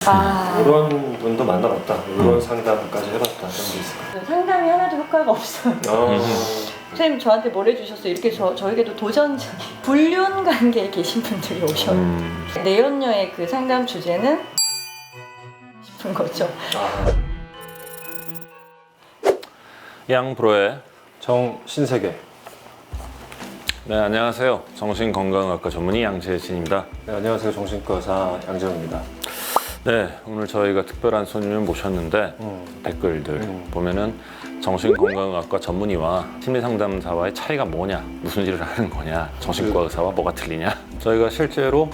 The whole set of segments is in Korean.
이런 분도 만나봤다, 이런 상담까지 해봤다, 이런 게 있을까요? 상담이 하나도 효과가 없어요. 선생님 저한테 뭘 해주셨어요? 이렇게 저에게도 도전적인 불륜 관계에 계신 분들이 오셔요. 내연녀의 그 상담 주제는 싶은 거죠. 양프로의 정신세계. 네, 안녕하세요. 정신건강의학과 전문의 양재진입니다. 네, 안녕하세요. 정신과 의사 양재훈입니다. 네, 오늘 저희가 특별한 손님을 모셨는데 댓글들 보면은 정신건강의학과 전문의와 심리상담사와의 차이가 뭐냐, 무슨 일을 하는 거냐, 정신과 의사와 뭐가 틀리냐. 저희가 실제로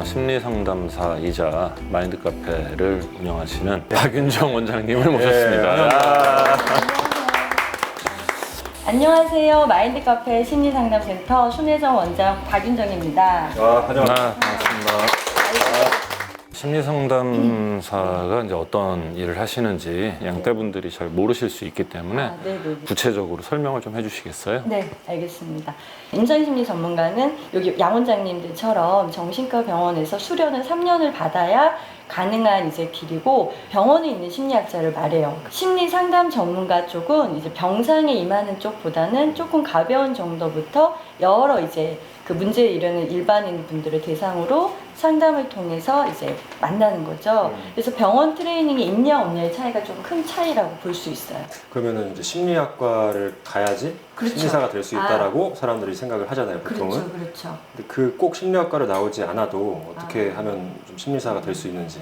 심리상담사이자 마인드카페를 운영하시는 박윤정 원장님을 모셨습니다. 안녕하세요. 마인드카페 심리상담센터 손혜정 원장 박윤정입니다. 환영합니다. 반갑습니다. 심리상담사가 이제 어떤 일을 하시는지 양떼분들이 잘 모르실 수 있기 때문에 네네네. 구체적으로 설명을 좀 해주시겠어요? 네, 알겠습니다. 임상심리 전문가는 여기 양 원장님들처럼 정신과 병원에서 수련을 3년을 받아야 가능한 이제 길이고, 병원에 있는 심리학자를 말해요. 심리 상담 전문가 쪽은 이제 병상에 임하는 쪽보다는 조금 가벼운 정도부터 여러 이제 그 문제에 이르는 일반인 분들을 대상으로 상담을 통해서 이제 만나는 거죠. 그래서 병원 트레이닝이 있냐 없냐의 차이가 좀 큰 차이라고 볼 수 있어요. 그러면은 이제 심리학과를 가야지 그렇죠. 심리사가 될 수 있다라고 사람들이 생각을 하잖아요, 보통은. 그렇죠, 그렇죠. 근데 그 꼭 심리학과를 나오지 않아도 어떻게 하면 좀 심리사가 될 수 있는지.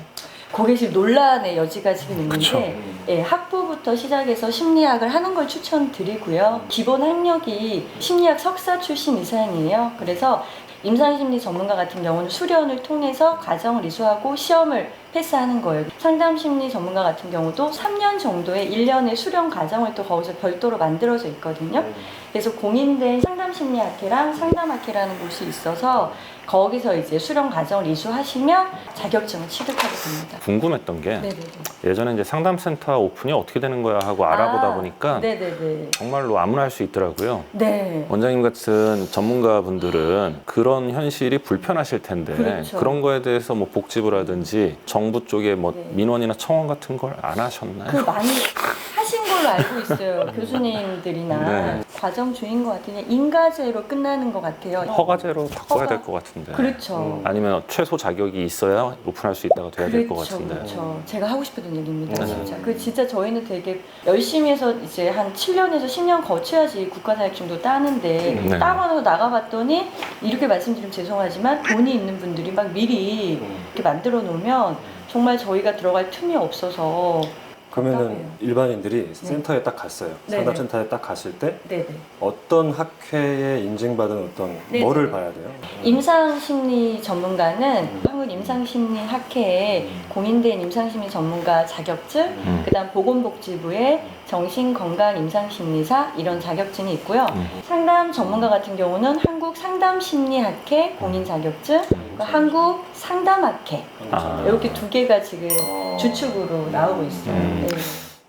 거기에 지금 논란의 여지가 지금 있는데, 그쵸. 예, 학부부터 시작해서 심리학을 하는 걸 추천드리고요. 기본 학력이 심리학 석사 출신 이상이에요. 그래서 임상심리 전문가 같은 경우는 수련을 통해서 과정을 이수하고 시험을 패스하는 거예요. 상담심리 전문가 같은 경우도 3년 정도의 1년의 수련 과정을 또 거기서 별도로 만들어져 있거든요. 그래서 공인된 상담심리학회랑 상담학회라는 곳이 있어서 거기서 이제 수련 과정을 이수하시면 자격증을 취득하게 됩니다. 궁금했던 게 네네네. 예전에 이제 상담센터 오픈이 어떻게 되는 거야 하고 알아보다 보니까 네네네. 정말로 아무나 할 수 있더라고요. 네. 원장님 같은 전문가분들은 그런 현실이 불편하실 텐데 그렇죠. 그런 거에 대해서 뭐 복지부라든지 정부 쪽에 뭐 네. 민원이나 청원 같은 걸 안 하셨나요? 그 많이 하신 걸로 알고 있어요. 교수님들이나 네. 과정 중인 것 같은데 인가제로 끝나는 것 같아요. 허가제로 바꿔야 허가. 될 것 같은데. 그렇죠. 아니면 최소 자격이 있어야 오픈할 수 있다가 돼야 될 것 같은데. 그렇죠. 제가 하고 싶었던 얘기입니다. 네. 진짜. 그 진짜 저희는 되게 열심히 해서 이제 한 7년에서 10년 거쳐야지 국가자격증도 따는데 네. 따고 나가봤더니 이렇게 말씀드리면 죄송하지만 돈이 있는 분들이 막 미리 이렇게 만들어 놓으면 정말 저희가 들어갈 틈이 없어서 그러면은 일반인들이 센터에 딱 갔어요. 네네. 상담센터에 딱 갔을 때 네네. 어떤 학회에 인증받은 어떤 네네. 뭐를 봐야 돼요? 임상심리 전문가는 한국임상심리학회에 공인된 임상심리 전문가 자격증, 그다음 보건복지부의 정신건강임상심리사 이런 자격증이 있고요. 상담 전문가 같은 경우는 한국상담심리학회 공인 자격증, 한국상담학회 이렇게 두 개가 지금 주축으로 나오고 있어요. 네.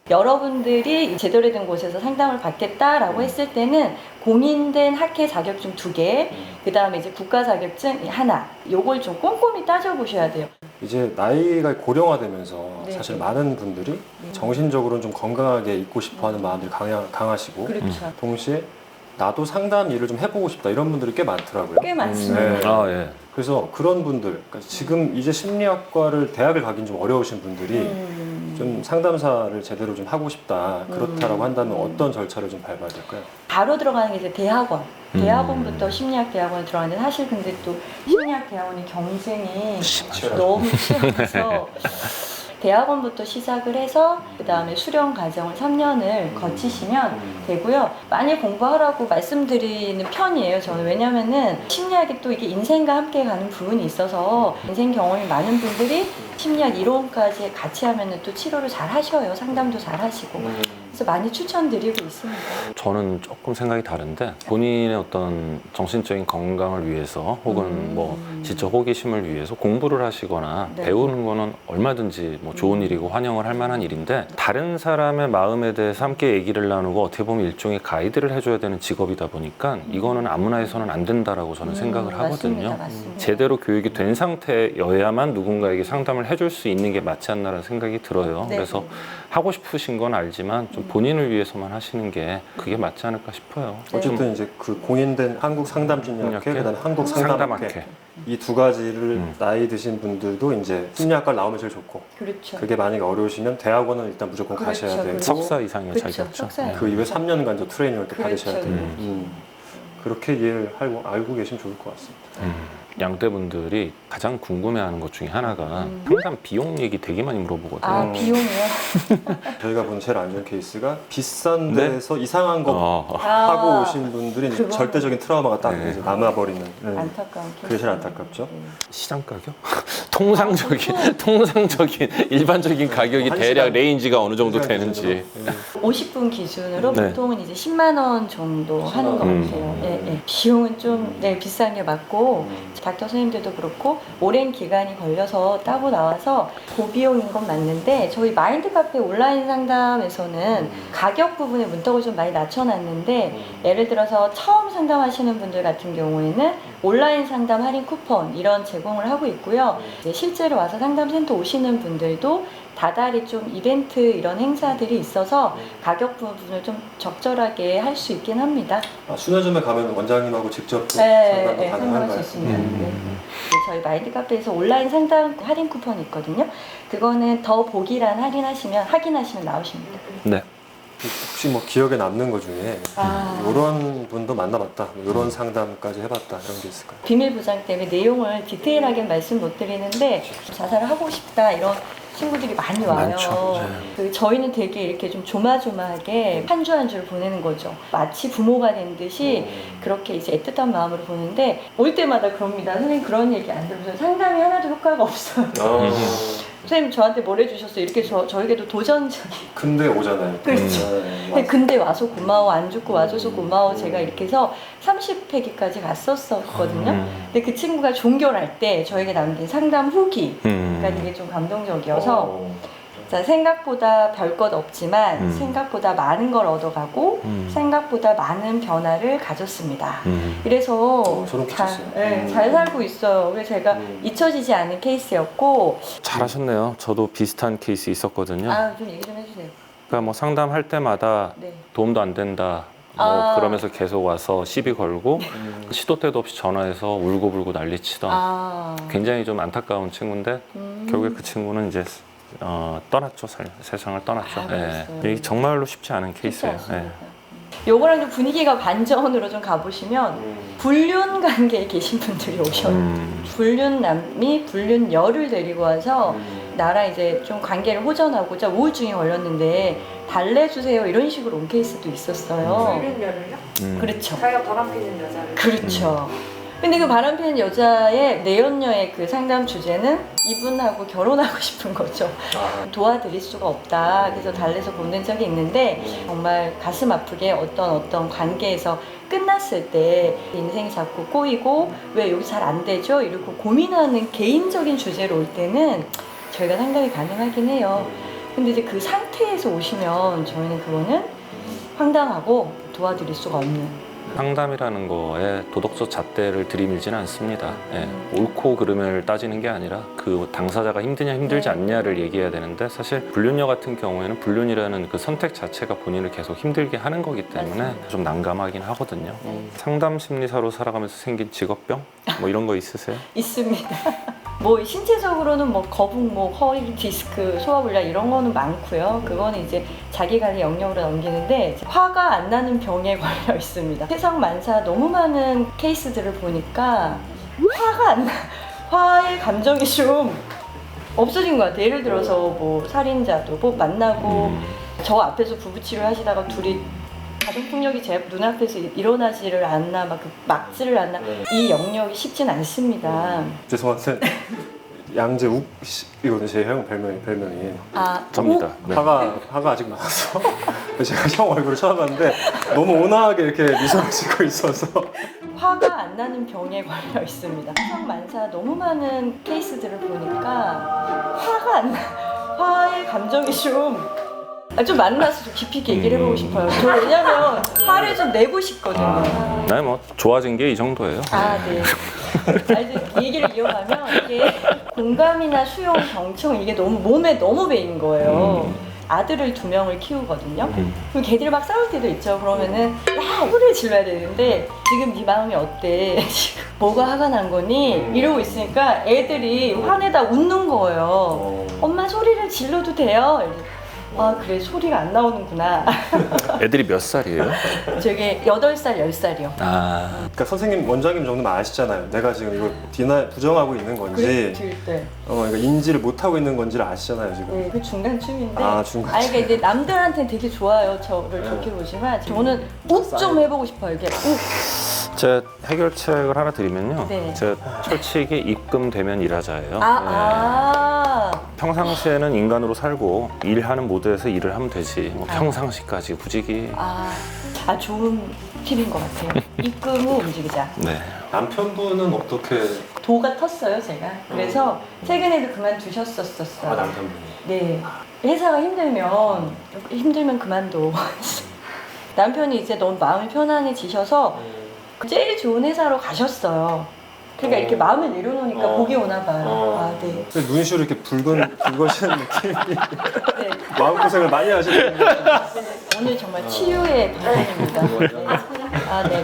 여러분들이 제대로 된 곳에서 상담을 받겠다라고 했을 때는 공인된 학회 자격증 2개, 그 다음에 이제 국가 자격증 하나, 요걸 좀 꼼꼼히 따져보셔야 돼요. 이제 나이가 고령화되면서 네. 사실 많은 분들이 정신적으로는 좀 건강하게 있고 싶어하는 마음들이 강하시고 그렇죠. 동시에 나도 상담 일을 좀 해보고 싶다 이런 분들이 꽤 많더라고요. 꽤 많습니다. 네. 아, 예. 그래서 그런 분들, 그러니까 지금 이제 심리학과를 대학을 가긴 좀 어려우신 분들이 좀 상담사를 제대로 좀 하고 싶다 그렇다라고 한다면 어떤 절차를 좀 밟아야 될까요? 바로 들어가는 게 이제 대학원. 대학원부터 심리학 대학원에 들어가는데 사실 근데 또 심리학 대학원이 경쟁이 너무 치열해서 대학원부터 시작을 해서 그 다음에 수련 과정을 3년을 거치시면 되고요. 많이 공부하라고 말씀드리는 편이에요. 저는 왜냐면은 심리학이 또 이게 인생과 함께 가는 부분이 있어서 인생 경험이 많은 분들이 심리학 이론까지 같이 하면은 또 치료를 잘 하셔요. 상담도 잘 하시고. 그래서 많이 추천드리고 있습니다. 저는 조금 생각이 다른데 본인의 어떤 정신적인 건강을 위해서 혹은 뭐 지적 호기심을 위해서 공부를 하시거나 네. 배우는 거는 얼마든지 뭐 좋은 일이고 환영을 할 만한 일인데 다른 사람의 마음에 대해서 함께 얘기를 나누고 어떻게 보면 일종의 가이드를 해줘야 되는 직업이다 보니까 이거는 아무나 해서는 안 된다라고 저는 생각을 하거든요. 맞습니다. 제대로 교육이 된 상태여야만 누군가에게 상담을 해줄 수 있는 게 맞지 않나라는 생각이 들어요. 네. 그래서 하고 싶으신 건 알지만 좀 본인을 위해서만 하시는 게 그게 맞지 않을까 싶어요. 어쨌든 이제 그 공인된 한국 상담심리학회, 그다음에 한국 상담학회 이 두 가지를 나이 드신 분들도 이제 심리학과 나오면 제일 좋고 그렇죠. 그게 만약에 어려우시면 대학원은 일단 무조건 그렇죠. 가셔야 되고 석사 이상의 그렇죠. 자격증. 석사. 그 이후에 3년간 저 트레이닝을 또 그렇죠. 받으셔야 되고 그렇게 이해를 알고 계시면 좋을 것 같습니다. 양떼분들이 가장 궁금해하는 것 중에 하나가 항상 비용 얘기 되게 많이 물어보거든요. 아, 비용이요? 저희가 본 제일 안 좋은 케이스가 비싼 네? 데서 이상한 거 아, 하고 오신 분들이 이제 그거는- 절대적인 트라우마가 딱 네. 이제 남아버리는 안타까운 케이스. 그게 제일 안타깝죠. 시장 가격? 통상적인 일반적인 가격이 한 대략 시간- 레인지가 어느 정도 시간 되는지. 기준으로. 50분 기준으로 네. 보통은 이제 10만 원 정도 하는 것 같아요. 예, 예. 비용은 좀 비싼 게 맞고 닥터 선생님들도 그렇고 오랜 기간이 걸려서 따고 나와서 고비용인 건 맞는데 저희 마인드 카페 온라인 상담에서는 가격 부분에 문턱을 좀 많이 낮춰놨는데 예를 들어서 처음 상담하시는 분들 같은 경우에는 온라인 상담 할인 쿠폰 이런 제공을 하고 있고요. 이제 실제로 와서 상담센터 오시는 분들도 다달이 좀 이벤트 이런 행사들이 있어서 가격 부분을 좀 적절하게 할 수 있긴 합니다. 아, 순회점에 가면 원장님하고 직접 또 네, 상담도 네, 상담할 수 가능한가요? 있습니다. 네. 저희 마인드 카페에서 온라인 상담 할인 쿠폰이 있거든요. 그거는 더 보기란 확인하시면 나오십니다. 네. 혹시 뭐 기억에 남는 것 중에 이런 분도 만나봤다, 이런 상담까지 해봤다 이런 게 있을까요? 비밀 보장 때문에 내용을 디테일하게 말씀 못 드리는데 자살을 하고 싶다 이런 친구들이 많이 와요. 많죠. 그 저희는 되게 이렇게 좀 조마조마하게 한 주 한 주를 보내는 거죠. 마치 부모가 된 듯이 그렇게 이제 애틋한 마음으로 보는데 올 때마다 그럽니다. 선생님 그런 얘기 안 들으면서 상담이 하나도 효과가 없어요. 선생님 저한테 뭘 해주셨어요? 이렇게 저에게도 도전적인. 근데 오잖아요. 그렇죠. 근데 와서 고마워, 안 죽고 와줘서 고마워. 제가 이렇게 해서 30회기까지 갔었거든요. 근데 그 친구가 종결할 때 저에게 남긴 상담 후기가 되게 좀 감동적이어서 자, 생각보다 별것 없지만 생각보다 많은 걸 얻어가고 생각보다 많은 변화를 가졌습니다. 이래서 소름 끼쳤어요. 잘 살고 있어요. 그래서 제가 잊혀지지 않은 케이스였고 잘하셨네요. 저도 비슷한 케이스 있었거든요. 좀 얘기 좀 해주세요. 그러니까 뭐 상담할 때마다 네. 도움도 안 된다. 뭐 그러면서 계속 와서 시비 걸고 시도 때도 없이 전화해서 울고불고 난리치던 굉장히 좀 안타까운 친구인데 결국에 그 친구는 이제 떠났죠. 세상을 떠났죠. 예. 이게 정말로 쉽지 않은 케이스예요. 예. 요거랑 좀 분위기가 반전으로 좀 가보시면 불륜 관계에 계신 분들이 오셔요. 불륜남이 불륜녀를 데리고 와서 나랑 이제 좀 관계를 호전하고자 우울증에 걸렸는데 달래주세요 이런 식으로 온 케이스도 있었어요. 불륜녀를요? 그렇죠. 자기가 바람피는 여자를. 그렇죠. 근데 그 바람피는 여자의 내연녀의 그 상담 주제는 이분하고 결혼하고 싶은 거죠. 도와드릴 수가 없다. 그래서 달래서 보낸 적이 있는데 정말 가슴 아프게 어떤 관계에서 끝났을 때 인생이 자꾸 꼬이고 왜 여기 잘 안 되죠? 이러고 고민하는 개인적인 주제로 올 때는 저희가 상담이 가능하긴 해요. 근데 이제 그 상태에서 오시면 저희는 그거는 황당하고 도와드릴 수가 없는. 상담이라는 거에 도덕적 잣대를 들이밀지는 않습니다. 예. 옳고 그름을 따지는 게 아니라 그 당사자가 힘드냐 힘들지 않냐를 얘기해야 되는데 사실 불륜녀 같은 경우에는 불륜이라는 그 선택 자체가 본인을 계속 힘들게 하는 거기 때문에 맞습니다. 좀 난감하긴 하거든요. 상담 심리사로 살아가면서 생긴 직업병? 뭐 이런 거 있으세요? 있습니다. 뭐 신체적으로는 뭐 거북목, 허리 디스크, 소화불량 이런 거는 많고요. 그거는 이제 자기 관리 영역으로 넘기는데 화가 안 나는 병에 걸려 있습니다. 세상 만사 너무 많은 케이스들을 보니까 화가 안 나. 화의 감정이 좀 없어진 것 같아요. 예를 들어서 뭐 살인자도 뭐 만나고 저 앞에서 부부 치료하시다가 둘이 가정폭력이 제 눈앞에서 일어나지를 않나 막 막지를 않나 이 영역이 쉽진 않습니다. 죄송한데 양재욱이거든요. 제 형 별명이. 아, 접니다. 네. 화가 아직 많아서 제가 형 얼굴을 처음 봤는데 너무 온화하게 이렇게 미소를 짓고 있어서 화가 안 나는 병에 걸려 있습니다. 만사 너무 많은 케이스들을 보니까 화가 안 나. 화의 감정이 좀 만나서 좀 깊이 있게 얘기를 해보고 싶어요. 저 왜냐면 화를 좀 내고 싶거든요. 네, 뭐 좋아진 게 이 정도예요. 아, 네. 아니, 얘기를 이어가면 이게 공감이나 수용, 경청 이게 몸에 너무 배인 거예요. 아들을 2명을 키우거든요. 그럼 걔들이 막 싸울 때도 있죠. 그러면은 야 소리를 질러야 되는데 지금 네 마음이 어때? 지금 뭐가 화가 난 거니? 이러고 있으니까 애들이 화내다 웃는 거예요. 엄마 소리를 질러도 돼요? 아 그래 소리가 안 나오는구나. 애들이 몇 살이에요? 저게 8살, 10살이요. 아, 그러니까 선생님 원장님 정도면 아시잖아요. 내가 지금 이거 부정하고 있는 건지 그럴 때. 그러니까 인지를 못하고 있는 건지를 아시잖아요 지금. 네, 그 중간쯤인데. 아, 중간쯤. 아니, 그러니까 이제 남들한테는 되게 좋아요. 저를 좋게 보지만 저는 욱 좀 해보고 싶어요. 이게 욱. 제 해결책을 하나 드리면요. 네. 제 철칙이 입금되면 일하자예요. 아. 평상시에는 인간으로 살고 일하는 모드에서 일을 하면 되지. 뭐 평상시까지 굳이. 좋은 팁인 것 같아요. 입금 후 움직이자. 네. 남편분은 어떻게? 도가 텄어요, 제가. 그래서 최근에도 그만두셨었어요. 남편분이. 네. 회사가 힘들면 그만둬. 남편이 이제 너무 마음이 편안해지셔서 제일 좋은 회사로 가셨어요. 그러니까 이렇게 마음을 내려놓으니까 복이 오나 봐요. 아, 네. 눈시로 이렇게 붉어지는 느낌이. 네. 마음고생을 많이 하시는 것 같아요. 오늘 정말 치유의 방송입니다. 네. 아, 네.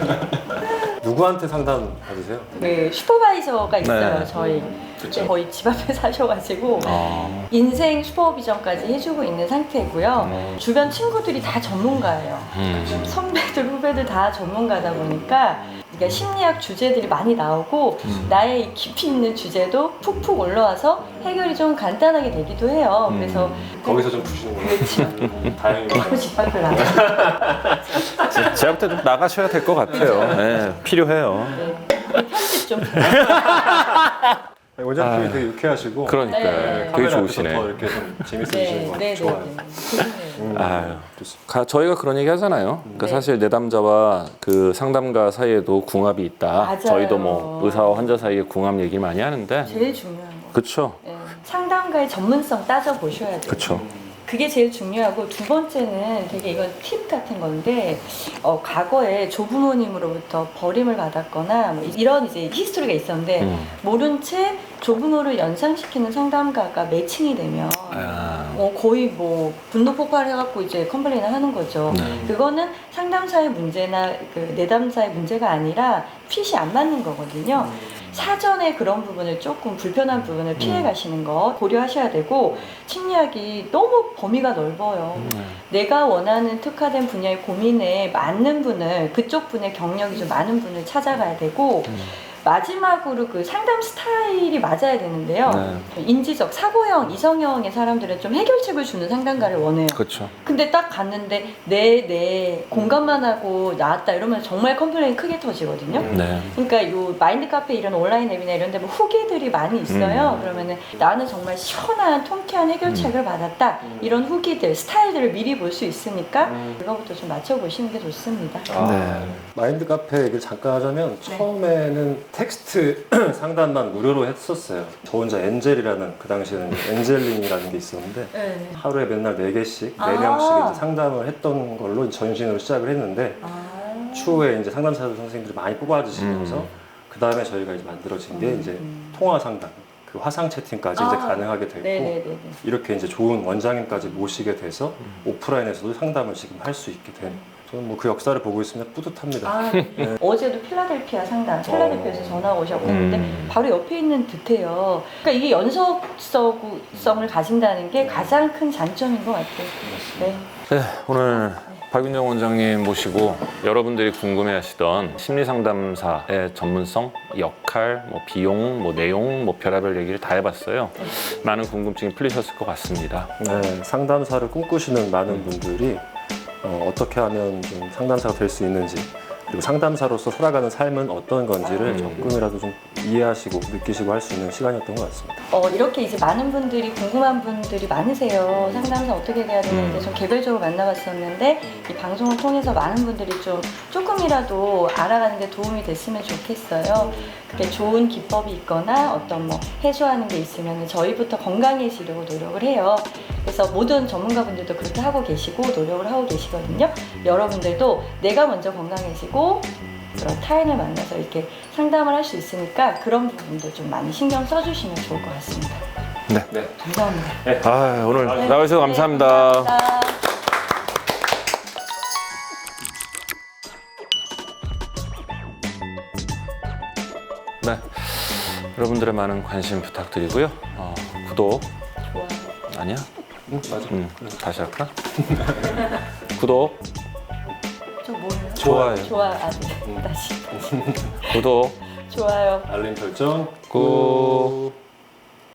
누구한테 상담 받으세요? 그 슈퍼바이저가 있어요, 네. 저희. 그쵸. 거의 집 앞에 사셔가지고 아, 인생 슈퍼비전까지 해주고 있는 상태고요. 주변 친구들이 다 전문가예요. 선배들, 후배들 다 전문가다 보니까 그러니까 심리학 주제들이 많이 나오고 나의 이 깊이 있는 주제도 푹푹 올라와서 해결이 좀 간단하게 되기도 해요. 그래서 거기서 좀 푸시는 그렇지. 다행이에요. 자꾸 집 밖을 나가. 제가 볼 때도 나가셔야 될 것 같아요. 네, 필요해요. 네. 편집 좀. 원장님이 되게 유쾌하시고 그러니까요. 네. 되게 카메라 앞에서 좋으시네. 더 이렇게 좀 재밌으시는 것 같아요. 좋아요. 아유, 저희가 그런 얘기 하잖아요. 그러니까 네. 사실 내담자와 그 상담가 사이에도 궁합이 있다. 맞아요. 저희도 뭐 의사와 환자 사이에 궁합 얘기 많이 하는데. 제일 중요한 거. 그렇죠. 네. 상담가의 전문성 따져 보셔야 돼요. 그렇죠. 그게 제일 중요하고 두 번째는 되게 이건 팁 같은 건데 과거에 조부모님으로부터 버림을 받았거나 뭐 이런 이제 히스토리가 있었는데 모른 채 조부모를 연상시키는 상담가가 매칭이 되면 거의 뭐 분노 폭발해갖고 이제 컴플레인을 하는 거죠. 그거는 상담사의 문제나 그 내담사의 문제가 아니라 핏이 안 맞는 거거든요. 사전에 그런 부분을 조금 불편한 부분을 피해 가시는 거 고려하셔야 되고 심리학이 너무 범위가 넓어요. 내가 원하는 특화된 분야의 고민에 맞는 분을 그쪽 분의 경력이 좀 많은 분을 찾아가야 되고 마지막으로 그 상담 스타일이 맞아야 되는데요. 인지적, 사고형, 이성형의 사람들은 좀 해결책을 주는 상담가를 원해요. 그렇죠. 근데 딱 갔는데 내 공감만 하고 나왔다 이러면 정말 컴플레인 크게 터지거든요. 네. 그러니까 요 마인드 카페 이런 온라인 앱이나 이런 데 뭐 후기들이 많이 있어요. 그러면은 나는 정말 시원한 통쾌한 해결책을 받았다. 이런 후기들, 스타일들을 미리 볼 수 있으니까 그거부터 좀 맞춰보시는 게 좋습니다. 마인드 카페 얘기를 잠깐 하자면 처음에는 텍스트 상담만 무료로 했었어요. 저 혼자 엔젤이라는 그 당시에는 엔젤링이라는 게 있었는데 네. 하루에 맨날 4개씩, 4명씩 이제 상담을 했던 걸로 전신으로 시작을 했는데 추후에 이제 상담사 선생님들이 많이 뽑아주시면서 그 다음에 저희가 이제 만들어진 게 이제 통화 상담, 그 화상 채팅까지 이제 가능하게 됐고 네네네. 이렇게 이제 좋은 원장님까지 모시게 돼서 오프라인에서도 상담을 지금 할 수 있게 된. 저는 뭐 그 역사를 보고 있으면 뿌듯합니다. 네. 어제도 필라델피아 상담, 필라델피아에서 전화가 오셨고 했는데 바로 옆에 있는 듯해요. 그러니까 이게 연속성을 가진다는 게 가장 큰 장점인 것 같아요. 네. 네, 오늘 박윤정 원장님 모시고 여러분들이 궁금해하시던 심리상담사의 전문성, 역할, 뭐 비용, 뭐 내용, 뭐 별의별 얘기를 다 해봤어요. 많은 궁금증이 풀리셨을 것 같습니다. 네, 상담사를 꿈꾸시는 많은 분들이 어떻게 하면 좀 상담사가 될 수 있는지 그리고 상담사로서 살아가는 삶은 어떤 건지를 조금이라도 좀 이해하시고 느끼시고 할 수 있는 시간이었던 것 같습니다. 이렇게 이제 많은 분들이 궁금한 분들이 많으세요. 상담사 어떻게 돼야 되는데 좀 개별적으로 만나봤었는데 이 방송을 통해서 많은 분들이 좀 조금이라도 알아가는 데 도움이 됐으면 좋겠어요. 그게 좋은 기법이 있거나 어떤 뭐 해소하는 게 있으면 저희부터 건강해지려고 노력을 해요. 그래서 모든 전문가분들도 그렇게 하고 계시고 노력을 하고 계시거든요. 여러분들도 내가 먼저 건강해지고 그런 타인을 만나서 이렇게 상담을 할 수 있으니까 그런 부분도 좀 많이 신경 써주시면 좋을 것 같습니다. 네. 감사합니다. 아, 오늘 네. 나와주셔서 감사합니다. 감사합니다. 네. 여러분들의 많은 관심 부탁드리고요. 구독 좋아요. 아니야? 맞아. 다시 할까? 구독, 저 뭐예요? 좋아요. 좋아. 아, 네. 다시. 구독, 좋아요. 알림 설정 꾹.